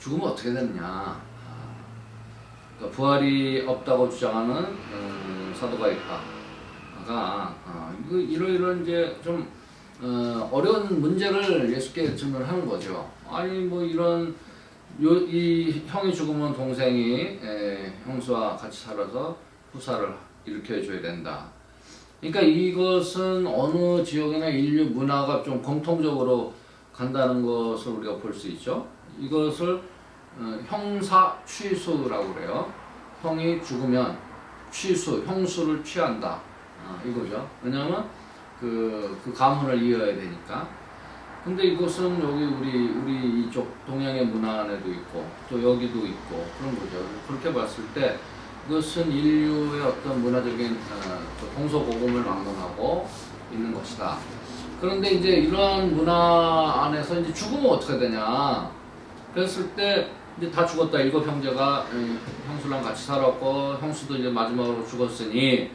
죽으면 어떻게 되느냐. 그러니까 부활이 없다고 주장하는 사도가 있다가 이런 이제 좀 어려운 문제를 예수께 질문하는 거죠. 아니 뭐 이런 이 형이 죽으면 동생이 형수와 같이 살아서 후사를 일으켜 줘야 된다. 그러니까 이것은 어느 지역이나 인류 문화가 좀 공통적으로 간다는 것을 우리가 볼 수 있죠. 이것을 형사 취수라고 그래요. 형이 죽으면 취수, 형수를 취한다. 이거죠. 왜냐하면 그 가문을 이어야 되니까. 근데 이것은 여기 우리 이쪽 동양의 문화 안에도 있고 또 여기도 있고 그런 거죠. 그렇게 봤을 때 이것은 인류의 어떤 문화적인 동서고금을 막론하고 있는 것이다. 그런데 이제 이러한 문화 안에서 이제 죽으면 어떻게 되냐? 그랬을 때 이제 다 죽었다. 7형제가 형수랑 같이 살았고 형수도 이제 마지막으로 죽었으니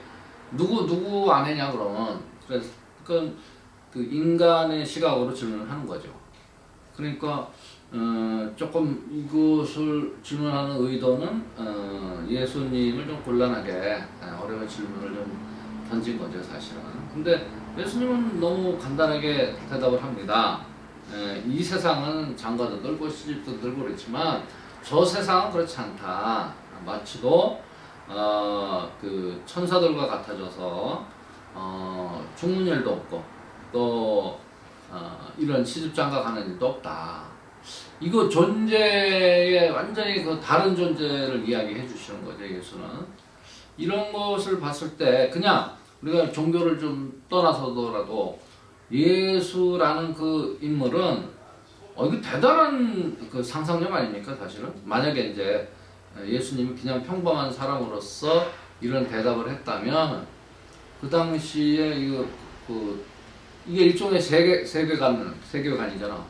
누구 아내냐 그러면 그래서 그 인간의 시각으로 질문을 하는 거죠. 그러니까 조금 이것을 질문하는 의도는 예수님을 좀 곤란하게 어려운 질문을 좀 던진 거죠, 사실은. 근데 예수님은 너무 간단하게 대답을 합니다. 이 세상은 장가도 들고 시집도 들고 그렇지만 저 세상은 그렇지 않다. 마치도 그 천사들과 같아져서 죽는 일도 없고 또 이런 시집장가 가는 일도 없다. 이거 존재의 완전히 그 다른 존재를 이야기해 주시는 거죠, 예수는. 이런 것을 봤을 때 그냥 우리가 종교를 좀 떠나서더라도 예수라는 그 인물은 이거 대단한 그 상상력 아닙니까, 사실은? 만약에 이제 예수님이 그냥 평범한 사람으로서 이런 대답을 했다면 그 당시에 이게 일종의 세계관이잖아.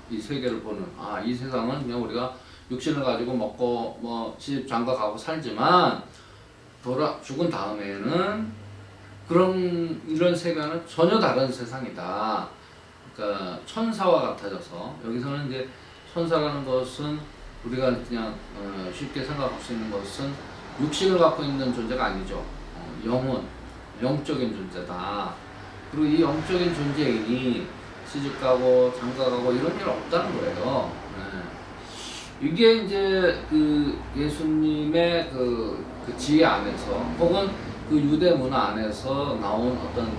이 세계를 보는. 이 세상은 그냥 우리가 육신을 가지고 먹고 뭐 시집 장가 가고 살지만 죽은 다음에는 이런 세계는 전혀 다른 세상이다. 그러니까 천사와 같아져서 여기서는 이제 천사라는 것은 우리가 그냥 쉽게 생각할 수 있는 것은 육신을 갖고 있는 존재가 아니죠. 영적인 존재다. 그리고 이 영적인 존재인이 시집가고 장가가고 이런 일 없다는 거예요. 이게 이제 그 예수님의 그 지혜 안에서 혹은 그 유대 문화 안에서 나온 어떤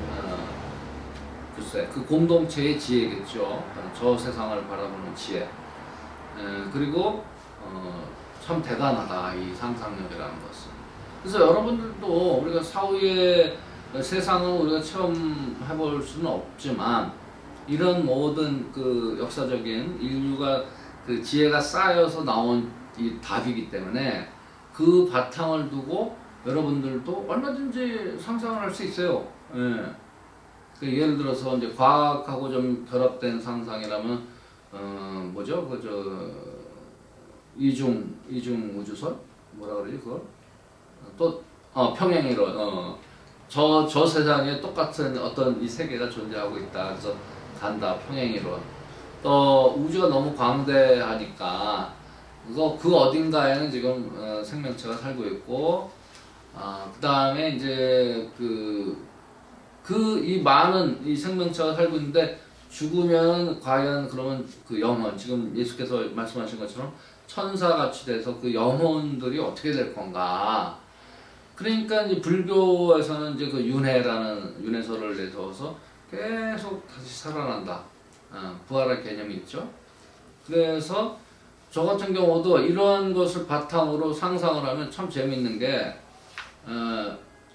글쎄 그 공동체의 지혜겠죠. 저 세상을 바라보는 지혜. 그리고 참 대단하다, 이 상상력이라는 것은. 그래서 여러분들도 우리가 사후의 세상은 우리가 체험해볼 수는 없지만 이런 모든 그 역사적인 인류가 그 지혜가 쌓여서 나온 이 답이기 때문에 그 바탕을 두고 여러분들도 얼마든지 상상을 할 수 있어요. 예를 들어서 이제 과학하고 좀 결합된 상상이라면 뭐죠? 이중 우주설 뭐라 그러지 그걸? 또 평행이론. 저 세상에 똑같은 어떤 이 세계가 존재하고 있다. 그래서 간다, 평행이론. 또 우주가 너무 광대하니까 그 어딘가에는 지금 생명체가 살고 있고, 그 다음에 이제 이 많은 이 생명체가 살고 있는데 죽으면 과연 그러면 그 영혼, 지금 예수께서 말씀하신 것처럼 천사같이 돼서 그 영혼들이 어떻게 될 건가. 그러니까 이제 불교에서는 이제 그 윤회설을 내세워서 계속 다시 살아난다. 부활의 개념이 있죠. 그래서 저 같은 경우도 이런 것을 바탕으로 상상을 하면 참 재밌는 게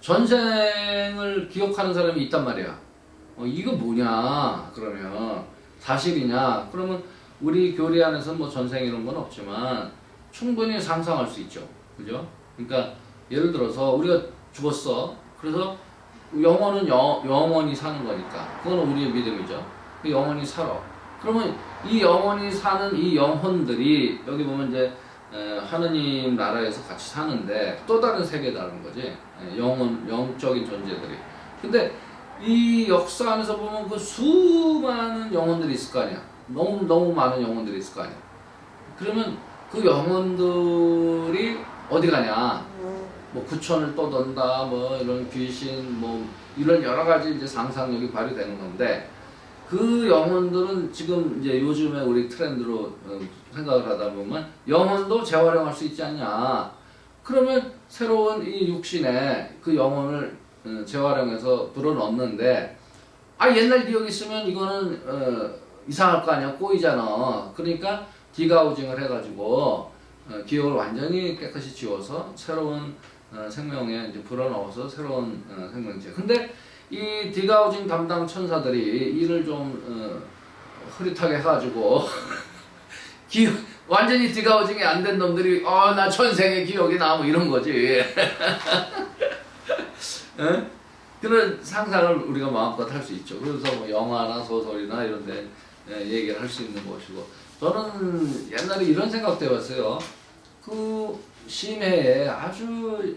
전생을 기억하는 사람이 있단 말이야. 이거 뭐냐 그러면 사실이냐 그러면 우리 교리 안에서 뭐 전생 이런 건 없지만 충분히 상상할 수 있죠. 그죠? 그러니까 예를 들어서 우리가 죽었어. 그래서 영혼은 영원히 사는 거니까 그건 우리의 믿음이죠. 영원히 살아. 그러면 이 영원히 사는 이 영혼들이 여기 보면 이제 하느님 나라에서 같이 사는데 또 다른 세계다는 거지. 영적인 존재들이. 근데 이 역사 안에서 보면 그 수많은 영혼들이 있을 거 아니야. 너무 많은 영혼들이 있을 거 아니야. 그러면 그 영혼들이 어디 가냐? 뭐 구천을 떠돈다, 뭐 이런 귀신, 뭐 이런 여러 가지 이제 상상력이 발휘되는 건데 그 영혼들은 지금 이제 요즘에 우리 트렌드로 생각을 하다 보면 영혼도 재활용할 수 있지 않냐? 그러면 새로운 이 육신에 그 영혼을 재활용해서 불어넣는데 옛날 기억이 있으면 이거는 이상할 거 아니야? 꼬이잖아. 그러니까 디가우징을 해가지고 기억을 완전히 깨끗이 지워서 새로운 생명에 이제 불어넣어서 새로운 생명체. 근데 이 디가우징 담당 천사들이 일을 좀 흐릿하게 해가지고 완전히 디가우징이 안 된 놈들이 나 천생의 기억이 나 뭐 이런 거지. 응? 그런 상상을 우리가 마음껏 할 수 있죠. 그래서 뭐 영화나 소설이나 이런 데 얘기를 할 수 있는 것이고 저는 옛날에 이런 생각도 해봤어요. 그 심해에 아주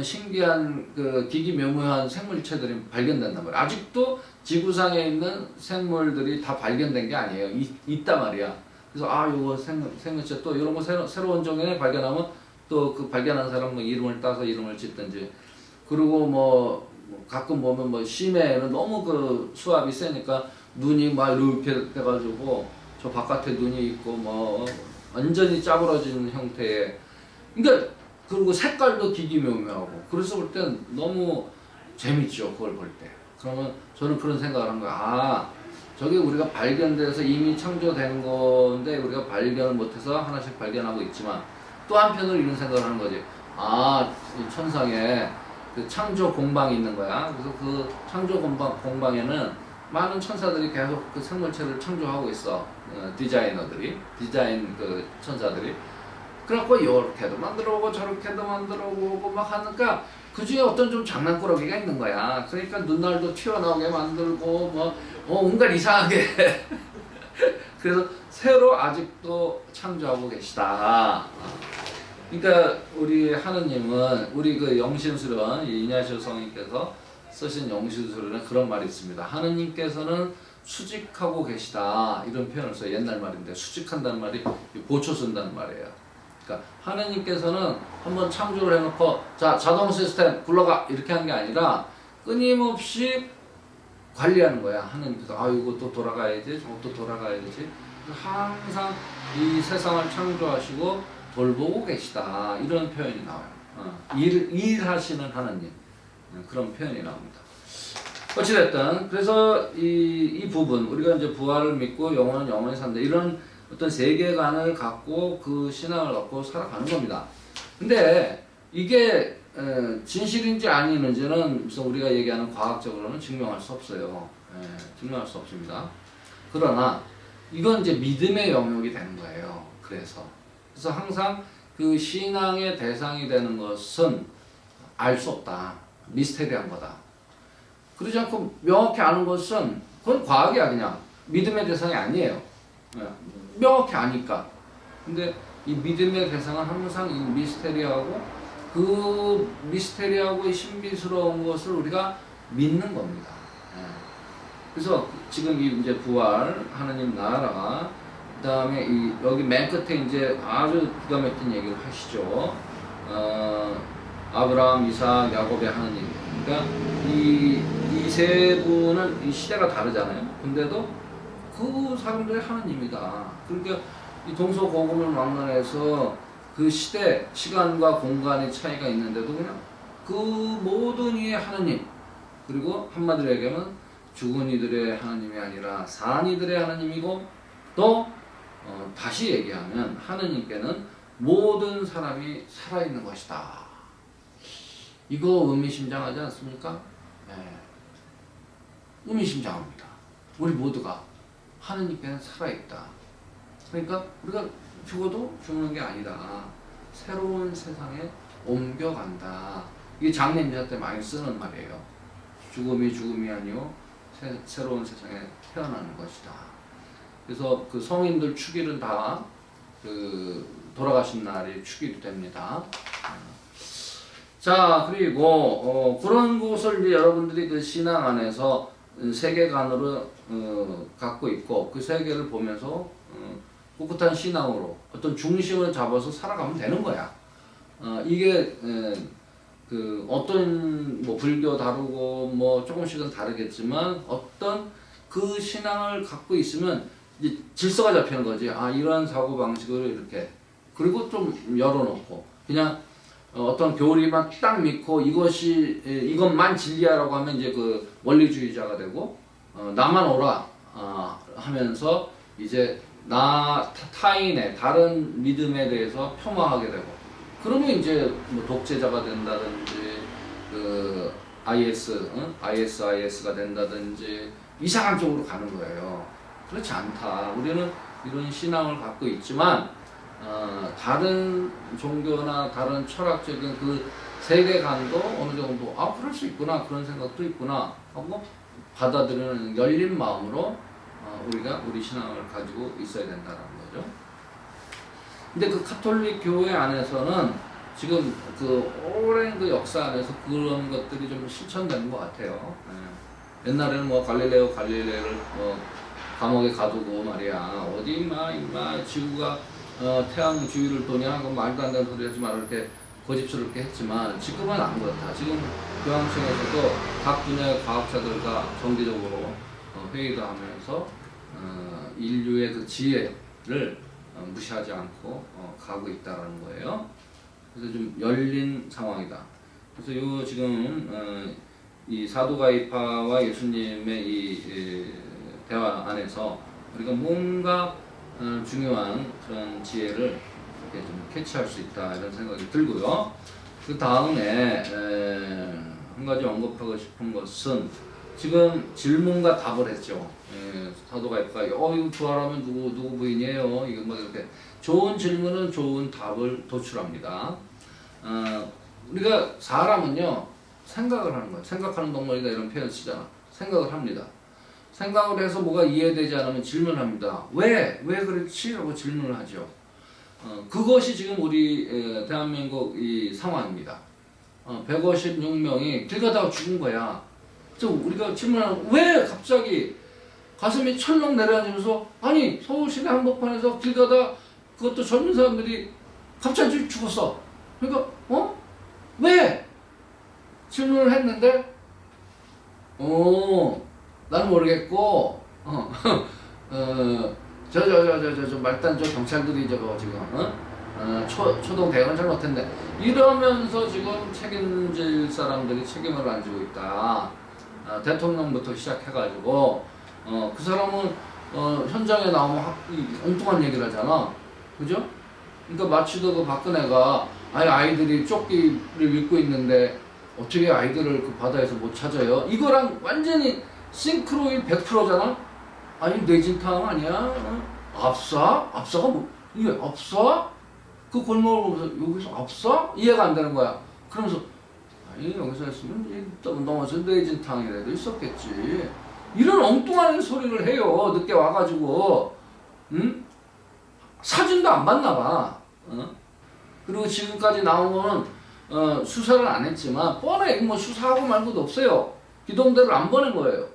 신기한 그 기기묘묘한 생물체들이 발견된단 말이야. 아직도 지구상에 있는 생물들이 다 발견된 게 아니에요. 있단 말이야. 그래서 요거 생물체 또 이런 거 새로운 종에 발견하면 또 그 발견한 사람 뭐 이름을 따서 이름을 짓든지 그리고 뭐 가끔 보면 뭐 심해에는 너무 그 수압이 세니까 눈이 막 이렇게 돼가지고 저 바깥에 눈이 있고 뭐 완전히 짜부러진 형태의 그러니까 그리고 색깔도 기기묘묘하고 그래서 볼 땐 너무 재밌죠 그걸 볼 때. 그러면 저는 그런 생각을 한 거야. 저게 우리가 발견돼서 이미 창조된 건데 우리가 발견을 못해서 하나씩 발견하고 있지만 또 한편으로 이런 생각을 하는 거지. 이 천상에 그 창조 공방이 있는 거야. 그래서 그 창조 공방에는 많은 천사들이 계속 그 생물체를 창조하고 있어. 디자이너들이, 디자인 그 천사들이. 그래갖고 이렇게도 만들어오고 저렇게도 만들어오고 막 하니까 그 중에 어떤 좀 장난꾸러기가 있는 거야. 그러니까 눈알도 튀어나오게 만들고 뭐 온갖 이상하게. 그래서 새로 아직도 창조하고 계시다. 그러니까 우리 하느님은 우리 그 영신수련 이냐시오 성인께서 쓰신 영신수련에 그런 말이 있습니다. 하느님께서는 수직하고 계시다 이런 표현을 써요. 옛날 말인데 수직한다는 말이 보초 쓴다는 말이에요. 그러니까 하느님께서는 한번 창조를 해놓고 자 자동 시스템 굴러가 이렇게 하는 게 아니라 끊임없이 관리하는 거야. 하느님께서 이것도 돌아가야지 저것도 돌아가야 되지. 항상 이 세상을 창조하시고 돌보고 계시다 이런 표현이 나와요. 일하시는 하느님 그런 표현이 나옵니다. 어찌됐든 그래서 이 부분 우리가 이제 부활을 믿고 영혼은 영원히 산다 이런 어떤 세계관을 갖고 그 신앙을 갖고 살아가는 겁니다. 근데 이게 진실인지 아니는지는 우선 우리가 얘기하는 과학적으로는 증명할 수 없어요. 증명할 수 없습니다. 그러나 이건 이제 믿음의 영역이 되는 거예요. 그래서 항상 그 신앙의 대상이 되는 것은 알 수 없다. 미스테리한 거다. 그러지 않고 명확히 아는 것은 그건 과학이야 그냥. 믿음의 대상이 아니에요. 명확히 아니까. 근데 이 믿음의 대상은 항상 이 미스테리하고 그 미스테리하고 신비스러운 것을 우리가 믿는 겁니다. 그래서 지금 이 이제 부활 하나님 나라 그 다음에 여기 맨 끝에 이제 아주 기가 막힌 얘기를 하시죠. 아브라함, 이삭, 야곱의 하나님. 그러니까 이 세 분은 이 시대가 다르잖아요. 근데도 그 사람들의 하나님이다. 그러니까 이 동서고금을 막론해서 그 시대, 시간과 공간의 차이가 있는데도 그냥 그 모든 이의 하나님. 그리고 한마디로 얘기하면 죽은 이들의 하나님이 아니라 산 이들의 하나님이고 또 다시 얘기하면 하느님께는 모든 사람이 살아있는 것이다. 이거 의미심장하지 않습니까? 의미심장합니다. 우리 모두가 하느님께는 살아있다. 그러니까 우리가 죽어도 죽는 게 아니다. 새로운 세상에 옮겨간다. 이게 장례인자 때 많이 쓰는 말이에요. 죽음이 아니요 새로운 세상에 태어나는 것이다. 그래서 그 성인들 축일은 다 그 돌아가신 날이 축일이 됩니다. 자 그리고 그런 것을 이제 여러분들이 그 신앙 안에서 세계관으로 갖고 있고 그 세계를 보면서 꿋꿋한 신앙으로 어떤 중심을 잡아서 살아가면 되는 거야. 이게 그 어떤 뭐 불교 다르고 뭐 조금씩은 다르겠지만 어떤 그 신앙을 갖고 있으면 이제 질서가 잡히는 거지. 아, 이러한 사고 방식을 이렇게, 그리고 좀 열어놓고 그냥 어떤 교리만 딱 믿고 이것만 진리야라고 하면 이제 그 원리주의자가 되고, 나만 옳아 하면서 이제 타인의 다른 믿음에 대해서 폄하하게 되고, 그러면 이제 뭐 독재자가 된다든지 그 ISIS가 된다든지 이상한 쪽으로 가는 거예요. 그렇지 않다. 우리는 이런 신앙을 갖고 있지만 다른 종교나 다른 철학적인 그 세계관도 어느 정도 그럴 수 있구나, 그런 생각도 있구나 하고 받아들이는 열린 마음으로 우리가 우리 신앙을 가지고 있어야 된다는 거죠. 근데 그 카톨릭 교회 안에서는 지금 그 오랜 그 역사 안에서 그런 것들이 좀 실천되는 것 같아요. 옛날에는 뭐 갈릴레오를 뭐 감옥에 가두고 말이야, 어디 임마 지구가 태양 주위를 도냐, 그 말도 안 되는 소리 하지 말아, 이렇게 고집스럽게 했지만 지금은 안 그렇다. 지금 교황청에서도 각 분야의 과학자들과 정기적으로 회의도 하면서 인류의 그 지혜를 무시하지 않고 가고 있다라는 거예요. 그래서 좀 열린 상황이다. 그래서 요 지금 이 사도가이파와 예수님의 이 대화 안에서 우리가 뭔가 중요한 그런 지혜를 이렇게 좀 캐치할 수 있다, 이런 생각이 들고요. 그 다음에 한 가지 언급하고 싶은 것은 지금 질문과 답을 했죠. 사도가이파가 이거 부활하면 누구 부인이에요? 이거 뭐 이렇게 좋은 질문은 좋은 답을 도출합니다. 우리가 사람은요 생각을 하는 거예요. 생각하는 동물이다, 이런 표현 쓰잖아. 생각을 합니다. 생각을 해서 뭐가 이해되지 않으면 질문합니다. 왜 그렇지? 라고 질문을 하죠. 그것이 지금 우리 대한민국 이 상황입니다. 156명이 길 가다가 죽은 거야. 우리가 질문하는, 왜 갑자기 가슴이 철렁 내려앉으면서, 아니 서울시내 한복판에서 길 가다 그것도 젊은 사람들이 갑자기 죽었어. 그러니까 왜? 질문을 했는데 나는 모르겠고 저 말단 저 경찰들이 저거 지금 초동 대응을 잘못했네 이러면서 지금 책임질 사람들이 책임을 안 지고 있다. 대통령부터 시작해가지고 그 사람은 현장에 나오면 엉뚱한 얘기를 하잖아. 그죠? 그러니까 마치도 그 박근혜가 아이들이 조끼를 입고 있는데 어떻게 아이들을 그 바다에서 못 찾아요? 이거랑 완전히 싱크로율 100%잖아? 아니 뇌진탕 아니야? 압사? 압사가 뭐? 이게 압사? 그 골목을 보면서 여기서 압사? 이해가 안 되는 거야. 그러면서 아니 여기서 했으면 넘어서 뇌진탕이라도 있었겠지. 이런 엉뚱한 소리를 해요. 늦게 와가지고. 응? 사진도 안 봤나 봐. 그리고 지금까지 나온 거는 수사를 안 했지만 뻔해. 뭐 수사하고 말고도 없어요. 기동대를 안 보낸 거예요.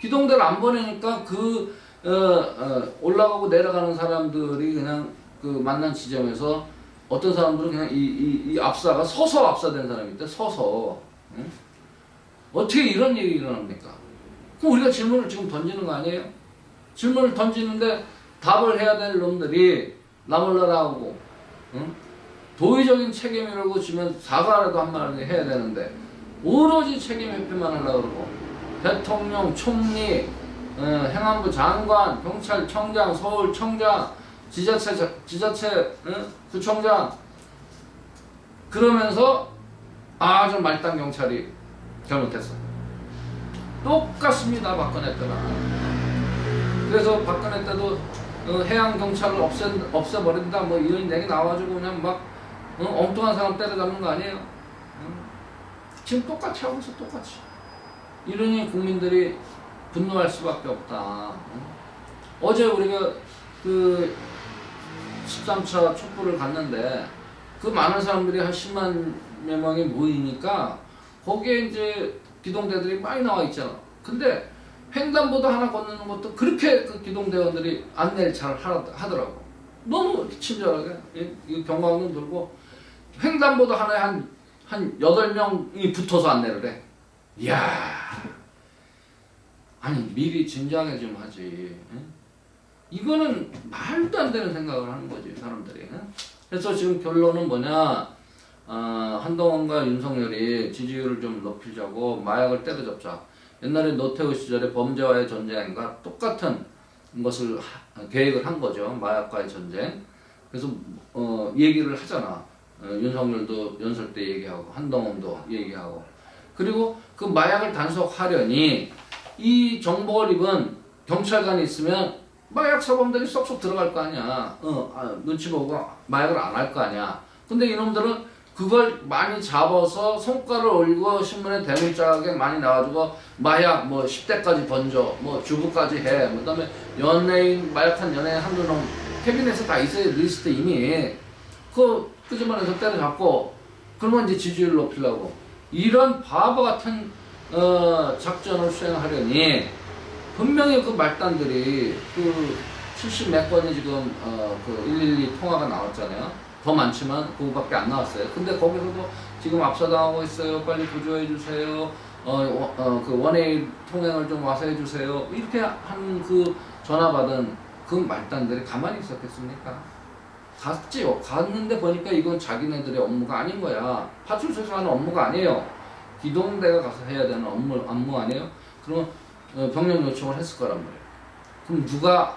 기동대를 안 보내니까 올라가고 내려가는 사람들이 그냥 그 만난 지점에서 어떤 사람들은 그냥 이 압사가 서서 압사된 사람이 있대. 서서. 어떻게 이런 일이 일어납니까? 그럼 우리가 질문을 지금 던지는 거 아니에요? 질문을 던지는데 답을 해야 될 놈들이 나 몰라라 하고, 도의적인 책임이라고 지면 사과라도 한마디 해야 되는데 오로지 책임 회피만 하려고 그러고, 대통령, 총리, 행안부 장관, 경찰청장, 서울청장, 지자체 구청장 그러면서 저 말단 경찰이 잘못했어. 똑같습니다. 박근혜 때랑. 그래서 박근혜 때도 해양경찰을 없애버린다 뭐 이런 얘기 나와가지고 그냥 막 엉뚱한 사람 때려잡는 거 아니에요? 지금 똑같이 하고 있어. 똑같이. 이러니 국민들이 분노할 수밖에 없다. 어제 우리가 그 13차 촛불을 갔는데 그 많은 사람들이 한 10만 명이 모이니까 거기에 이제 기동대들이 많이 나와 있잖아. 근데 횡단보도 하나 건너는 것도 그렇게 그 기동대원들이 안내를 잘 하더라고. 너무 친절하게 이 경광등 들고 횡단보도 하나에 한 8명이 붙어서 안내를 해. 이야, 아니 미리 진작에 좀 하지. 이거는 말도 안 되는 생각을 하는 거지 사람들이. 그래서 지금 결론은 뭐냐, 한동훈과 윤석열이 지지율을 좀 높이자고 마약을 때려잡자. 옛날에 노태우 시절에 범죄와의 전쟁과 똑같은 것을 계획을 한 거죠. 마약과의 전쟁. 그래서 얘기를 하잖아. 윤석열도 연설 때 얘기하고 한동훈도 얘기하고. 그리고 그 마약을 단속하려니 이 정보를 입은 경찰관이 있으면 마약 사범들이 쏙쏙 들어갈 거 아니야. 눈치 보고 마약을 안 할 거 아니야. 근데 이놈들은 그걸 많이 잡아서 성과를 올리고 신문에 대문짝에 많이 나와주고 마약 뭐 10대까지 번져 뭐 주부까지 해. 그다음에 연예인 마약한 연예인 한두 놈 캐비넷에 다 있어요. 리스트 이미. 그 끄집어내서 때려잡고 그러면 이제 지지율을 높이려고 이런 바보 같은 작전을 수행하려니 분명히 그 말단들이 그 70 몇 건이 지금 그 112 통화가 나왔잖아요. 더 많지만 그거밖에 안 나왔어요. 근데 거기서도 지금 압사당하고 있어요. 빨리 구조해 주세요. 그 원웨이 통행을 좀 와서 해주세요. 이렇게 한 그 전화 받은 그 말단들이 가만히 있었겠습니까? 갔지요. 갔는데 보니까 이건 자기네들의 업무가 아닌 거야. 파출소에서 하는 업무가 아니에요. 기동대가 가서 해야 되는 업무 아니에요? 그러면 병력 요청을 했을 거란 말이에요. 그럼 누가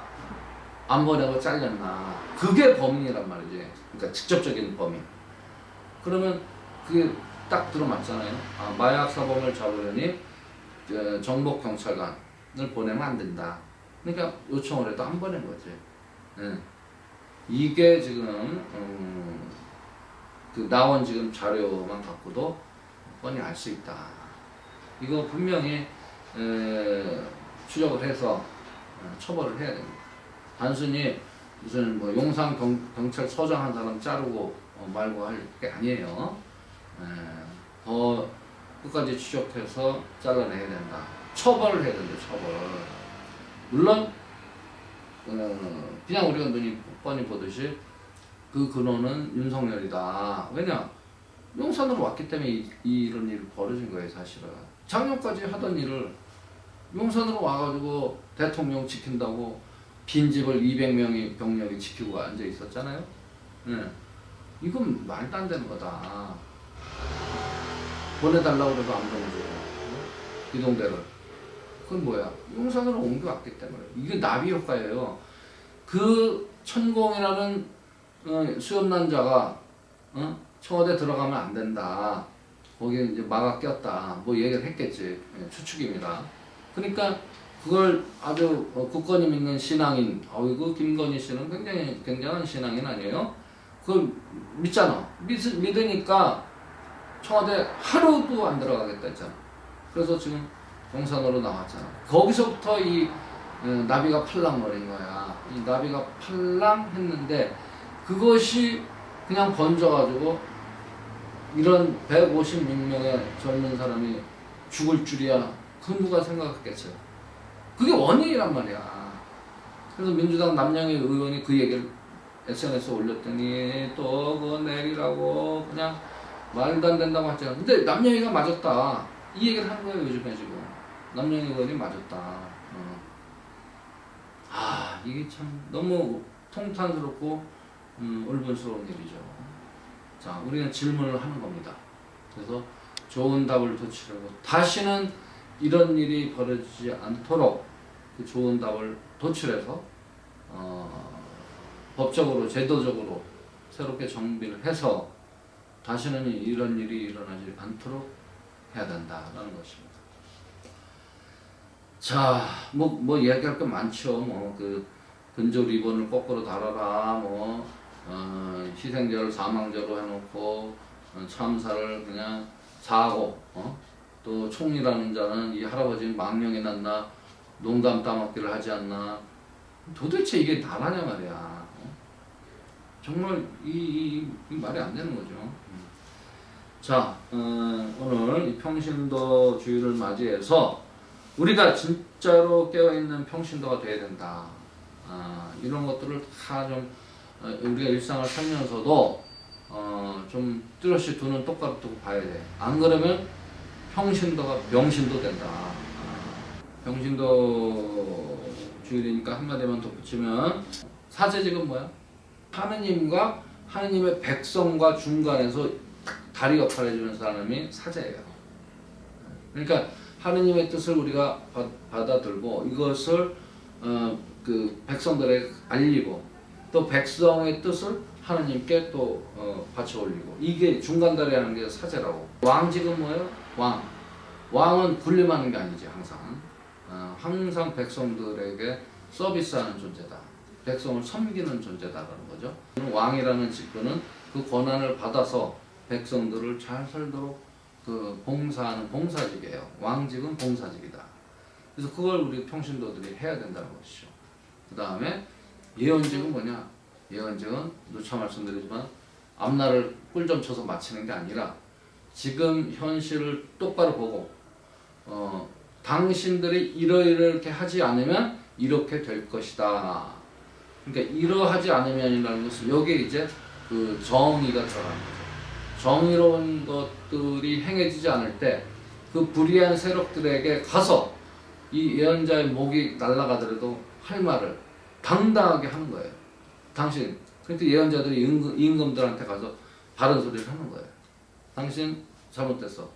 안 보내고 잘렸나? 그게 범인이란 말이지. 그러니까 직접적인 범인. 그러면 그게 딱 들어맞잖아요. 마약 사범을 잡으려니 정복 경찰관을 보내면 안 된다. 그러니까 요청을 해도 안 보낸 거지. 이게 지금 그 나온 지금 자료만 갖고도 뻔히 알 수 있다. 이거 분명히 추적을 해서 처벌을 해야 됩니다. 단순히 무슨 뭐 용산 경찰서장 한 사람 자르고 말고 할 게 아니에요. 더 끝까지 추적해서 잘라내야 된다. 처벌을 해야 된다. 처벌. 물론 그냥 우리가 눈이 뻔히 보듯이 그 근원은 윤석열이다. 왜냐? 용산으로 왔기 때문에 이런 일이 벌어진 거예요, 사실은. 작년까지 하던 일을 용산으로 와가지고 대통령 지킨다고 빈집을 200명의 병력이 지키고 앉아 있었잖아요. 이건 말도 안 되는 거다. 보내달라고 해도 안 보내주고, 이동대를. 그건 뭐야? 용산으로 옮겨왔기 때문에. 이게 나비 효과예요. 그 천공이라는 수염난자가 청와대 들어가면 안 된다. 거기에 이제 마가 꼈다. 뭐 얘기를 했겠지. 추측입니다. 그러니까 그걸 아주 국권임 있는 신앙인, 그 김건희 씨는 굉장히 굉장한 신앙인 아니에요? 그걸 믿잖아. 믿으니까 청와대 하루도 안 들어가겠다 했잖아. 그래서 지금 용산으로 나왔잖아. 거기서부터 이 나비가 팔랑거린 거야. 이 나비가 팔랑 했는데 그것이 그냥 번져가지고 이런 156명의 젊은 사람이 죽을 줄이야. 그 누가 생각했겠어요. 그게 원인이란 말이야. 그래서 민주당 남영희 의원이 그 얘기를 SNS에 올렸더니 또 그거 내리라고 그냥 말도 안 된다고 하잖아. 근데 남영희가 맞았다. 이 얘기를 한 거예요, 요즘에 지금. 남영희 의원이 맞았다. 이게 참 너무 통탄스럽고 울분스러운 일이죠. 자, 우리는 질문을 하는 겁니다. 그래서 좋은 답을 도출하고 다시는 이런 일이 벌어지지 않도록 그 좋은 답을 도출해서 법적으로 제도적으로 새롭게 정비를 해서 다시는 이런 일이 일어나지 않도록 해야 된다라는 것입니다. 자, 뭐 이야기할 게 많죠. 그 근조 리본을 거꾸로 달아라. 희생자를 사망자로 해놓고 참사를 그냥 사고. 또 총이라는 자는 이 할아버지 망령이 났나 농담 따먹기를 하지 않나. 도대체 이게 나라냐 말이야. 정말 이 말이 안 되는 거죠. 자, 오늘 이 평신도 주일을 맞이해서 우리가 진짜로 깨어있는 평신도가 돼야 된다. 이런 것들을 다 좀 우리가 일상을 살면서도 좀 뚜렷이 두 눈 똑바로 뜨고 봐야 돼. 안 그러면 평신도가 명신도 된다. 병신도 주일이니까 한마디만 덧붙이면 사제직은 뭐야? 하느님과 하느님의 백성과 중간에서 다리 역할을 해주는 사람이 사제예요. 그러니까 하느님의 뜻을 우리가 받아들고 이것을 그 백성들에게 알리고 또 백성의 뜻을 하느님께 또 바쳐 올리고 이게 중간다리 하는 게 사제라고. 왕직은 뭐예요? 왕은 군림하는 게 아니지 항상. 항상 백성들에게 서비스하는 존재다. 백성을 섬기는 존재다라는 거죠. 왕이라는 직분은 그 권한을 받아서 백성들을 잘 살도록 그 봉사하는 봉사직이에요. 왕직은 봉사직이다. 그래서 그걸 우리 평신도들이 해야 된다는 것이죠. 그 다음에 예언직은 뭐냐? 예언직은 누차 말씀드리지만 앞날을 꿀점 쳐서 마치는 게 아니라 지금 현실을 똑바로 보고 당신들이 이렇게 하지 않으면 이렇게 될 것이다. 그러니까 이러하지 않으면이라는 것은 여기에 이제 그 정의가 들어가는 거죠. 정의로운 것들이 행해지지 않을 때 그 불의한 세력들에게 가서 이 예언자의 목이 날아가더라도 할 말을 당당하게 하는 거예요. 당신, 그때 예언자들이 임금들한테 가서 바른 소리를 하는 거예요. 당신 잘못됐어.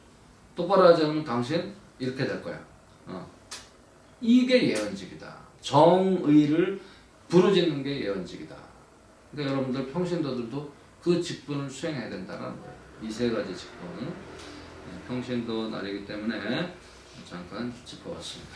똑바로 하지 않으면 당신 이렇게 될 거야. 이게 예언직이다. 정의를 부르짖는 게 예언직이다. 그러니까 여러분들 평신도들도 그 직분을 수행해야 된다는 거예요. 이 세 가지 직분. 평신도 날이기 때문에 잠깐 짚어봤습니다.